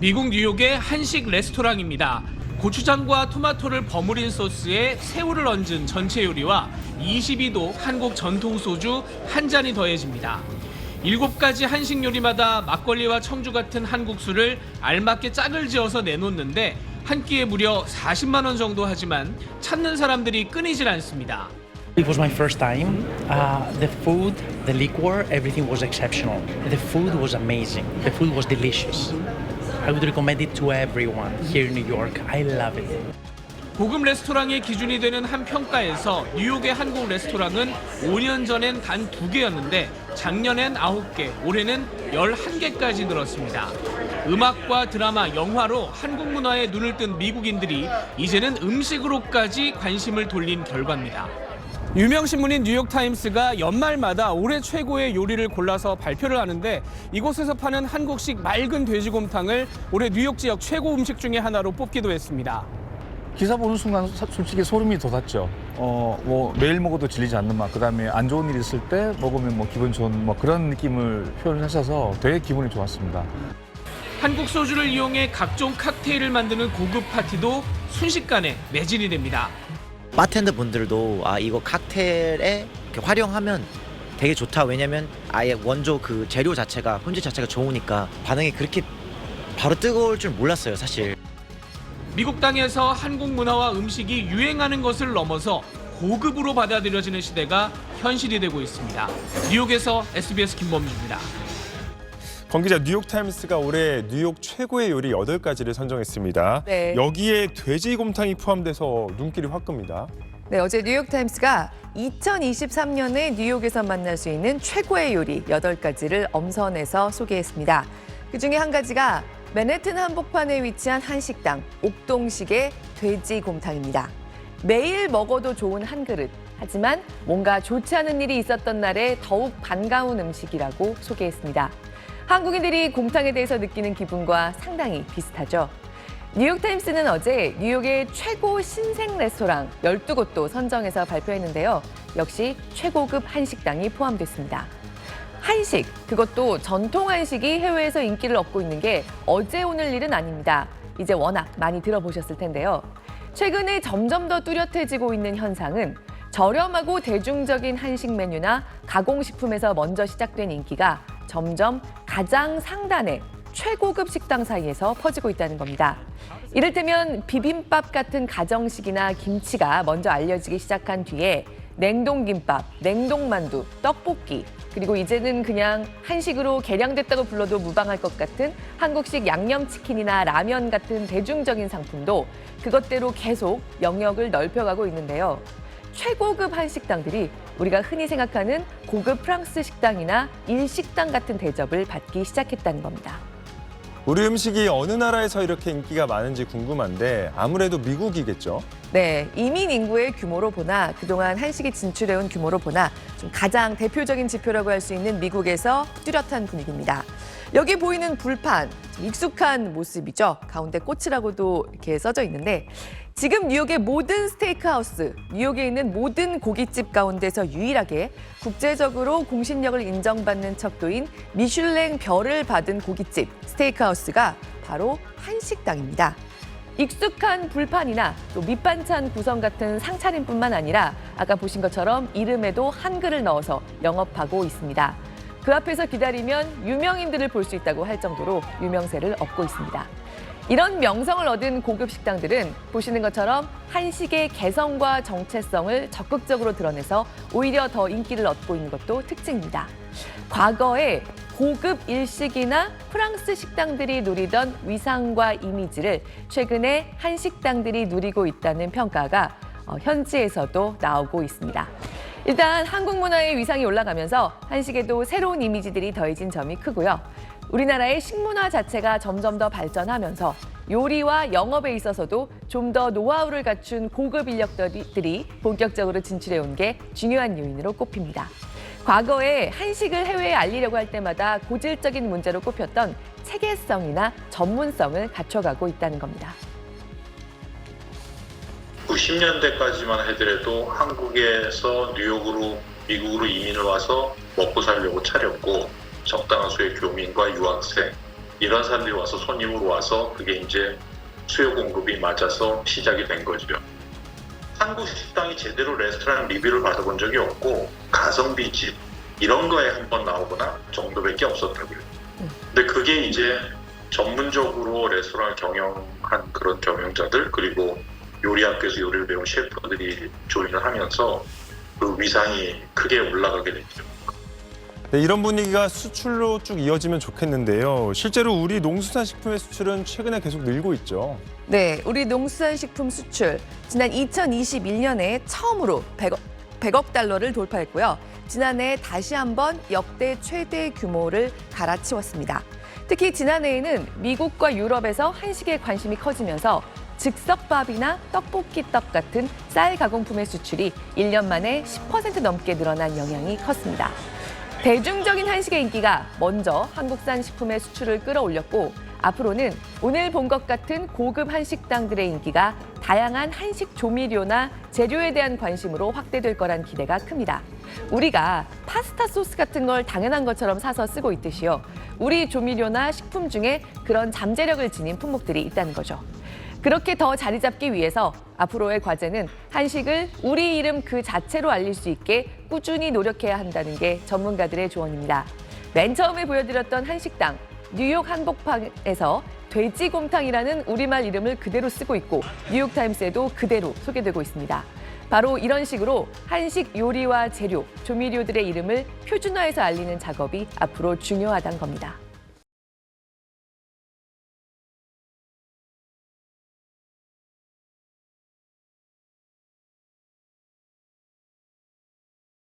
미국 뉴욕의 한식 레스토랑입니다. 고추장과 토마토를 버무린 소스에 새우를 얹은 전체 요리와 22도 한국 전통 소주 한 잔이 더해집니다. 7가지 한식 요리마다 막걸리와 청주 같은 한국 술을 알맞게 짝을 지어서 내놓는데 한 끼에 무려 40만 원 정도 하지만 찾는 사람들이 끊이질 않습니다. It was my first time. The food, the liquor, everything was exceptional. The food was amazing. The food was delicious. I would recommend it to everyone here in New York. I love it. 고급 레스토랑의 기준이 되는 한 평가에서 뉴욕의 한국 레스토랑은 5년 전엔 단 2개였는데 작년엔 9개, 올해는 11개까지 늘었습니다. 음악과 드라마, 영화로 한국 문화에 눈을 뜬 미국인들이 이제는 음식으로까지 관심을 돌린 결과입니다. 유명 신문인 뉴욕타임스가 연말마다 올해 최고의 요리를 골라서 발표를 하는데 이곳에서 파는 한국식 맑은 돼지곰탕을 올해 뉴욕 지역 최고 음식 중에 하나로 뽑기도 했습니다. 기사 보는 순간 솔직히 소름이 돋았죠. 뭐 매일 먹어도 질리지 않는 맛, 그다음에 안 좋은 일 있을 때 먹으면 뭐 기분 좋은 뭐 그런 느낌을 표현하셔서 되게 기분이 좋았습니다. 한국 소주를 이용해 각종 칵테일을 만드는 고급 파티도 순식간에 매진이 됩니다. 바텐더 분들도 이거 칵테일에 이렇게 활용하면 되게 좋다. 왜냐면 아예 원조 그 재료 자체가 품질 자체가 좋으니까 반응이 그렇게 바로 뜨거울 줄 몰랐어요, 사실. 미국 땅에서 한국 문화와 음식이 유행하는 것을 넘어서 고급으로 받아들여지는 시대가 현실이 되고 있습니다. 뉴욕에서 SBS 김범주입니다. 관계자 뉴욕타임스가 올해 뉴욕 최고의 요리 8가지를 선정했습니다. 네. 여기에 돼지곰탕이 포함돼서 눈길이 확 끕니다. 네, 어제 뉴욕타임스가 2023년에 뉴욕에서 만날 수 있는 최고의 요리 8가지를 엄선해서 소개했습니다. 그중에 한 가지가 맨해튼 한복판에 위치한 한식당 옥동식의 돼지곰탕입니다. 매일 먹어도 좋은 한 그릇. 하지만 뭔가 좋지 않은 일이 있었던 날에 더욱 반가운 음식이라고 소개했습니다. 한국인들이 곰탕에 대해서 느끼는 기분과 상당히 비슷하죠. 뉴욕타임스는 어제 뉴욕의 최고 신생 레스토랑 12곳도 선정해서 발표했는데요. 역시 최고급 한식당이 포함됐습니다. 한식, 그것도 전통 한식이 해외에서 인기를 얻고 있는 게 어제 오늘 일은 아닙니다. 이제 워낙 많이 들어보셨을 텐데요. 최근에 점점 더 뚜렷해지고 있는 현상은 저렴하고 대중적인 한식 메뉴나 가공식품에서 먼저 시작된 인기가 점점 가장 상단의 최고급 식당 사이에서 퍼지고 있다는 겁니다. 이를테면 비빔밥 같은 가정식이나 김치가 먼저 알려지기 시작한 뒤에 냉동김밥, 냉동만두, 떡볶이, 그리고 이제는 그냥 한식으로 개량됐다고 불러도 무방할 것 같은 한국식 양념치킨이나 라면 같은 대중적인 상품도 그것대로 계속 영역을 넓혀가고 있는데요. 최고급 한식당들이 우리가 흔히 생각하는 고급 프랑스 식당이나 일식당 같은 대접을 받기 시작했다는 겁니다. 우리 음식이 어느 나라에서 이렇게 인기가 많은지 궁금한데 아무래도 미국이겠죠? 네, 이민 인구의 규모로 보나 그동안 한식이 진출해온 규모로 보나 좀 가장 대표적인 지표라고 할 수 있는 미국에서 뚜렷한 분위기입니다. 여기 보이는 불판, 좀 익숙한 모습이죠. 가운데 꽃이라고도 이렇게 써져 있는데 지금 뉴욕의 모든 스테이크하우스, 뉴욕에 있는 모든 고깃집 가운데서 유일하게 국제적으로 공신력을 인정받는 척도인 미슐랭 별을 받은 고깃집, 스테이크하우스가 바로 한식당입니다. 익숙한 불판이나 또 밑반찬 구성 같은 상차림뿐만 아니라 아까 보신 것처럼 이름에도 한글을 넣어서 영업하고 있습니다. 그 앞에서 기다리면 유명인들을 볼 수 있다고 할 정도로 유명세를 얻고 있습니다. 이런 명성을 얻은 고급 식당들은 보시는 것처럼 한식의 개성과 정체성을 적극적으로 드러내서 오히려 더 인기를 얻고 있는 것도 특징입니다. 과거에 고급 일식이나 프랑스 식당들이 누리던 위상과 이미지를 최근에 한식당들이 누리고 있다는 평가가 현지에서도 나오고 있습니다. 일단 한국 문화의 위상이 올라가면서 한식에도 새로운 이미지들이 더해진 점이 크고요. 우리나라의 식문화 자체가 점점 더 발전하면서 요리와 영업에 있어서도 좀 더 노하우를 갖춘 고급 인력들이 본격적으로 진출해온 게 중요한 요인으로 꼽힙니다. 과거에 한식을 해외에 알리려고 할 때마다 고질적인 문제로 꼽혔던 체계성이나 전문성을 갖춰가고 있다는 겁니다. 90년대까지만 하더라도 한국에서 뉴욕으로 미국으로 이민을 와서 먹고 살려고 차렸고 적당한 수의 교민과 유학생 이런 사람들이 와서 손님으로 와서 그게 이제 수요 공급이 맞아서 시작이 된 거죠. 한국 식당이 제대로 레스토랑 리뷰를 받아본 적이 없고 가성비 집 이런 거에 한번 나오거나 정도밖에 없었다고요. 근데 그게 이제 전문적으로 레스토랑을 경영한 그런 경영자들 그리고 요리학교에서 요리를 배운 셰프들이 조인을 하면서 그 위상이 크게 올라가게 됐죠. 네, 이런 분위기가 수출로 쭉 이어지면 좋겠는데요. 실제로 우리 농수산식품의 수출은 최근에 계속 늘고 있죠. 네, 우리 농수산식품 수출 지난 2021년에 처음으로 100억 달러를 돌파했고요. 지난해 다시 한번 역대 최대 규모를 갈아치웠습니다. 특히 지난해에는 미국과 유럽에서 한식에 관심이 커지면서 즉석밥이나 떡볶이 떡 같은 쌀 가공품의 수출이 1년 만에 10% 넘게 늘어난 영향이 컸습니다. 대중적인 한식의 인기가 먼저 한국산 식품의 수출을 끌어올렸고 앞으로는 오늘 본 것 같은 고급 한식당들의 인기가 다양한 한식 조미료나 재료에 대한 관심으로 확대될 거란 기대가 큽니다. 우리가 파스타 소스 같은 걸 당연한 것처럼 사서 쓰고 있듯이요. 우리 조미료나 식품 중에 그런 잠재력을 지닌 품목들이 있다는 거죠. 그렇게 더 자리 잡기 위해서 앞으로의 과제는 한식을 우리 이름 그 자체로 알릴 수 있게 꾸준히 노력해야 한다는 게 전문가들의 조언입니다. 맨 처음에 보여드렸던 한식당, 뉴욕 한복판에서 돼지곰탕이라는 우리말 이름을 그대로 쓰고 있고 뉴욕타임스에도 그대로 소개되고 있습니다. 바로 이런 식으로 한식 요리와 재료, 조미료들의 이름을 표준화해서 알리는 작업이 앞으로 중요하다는 겁니다.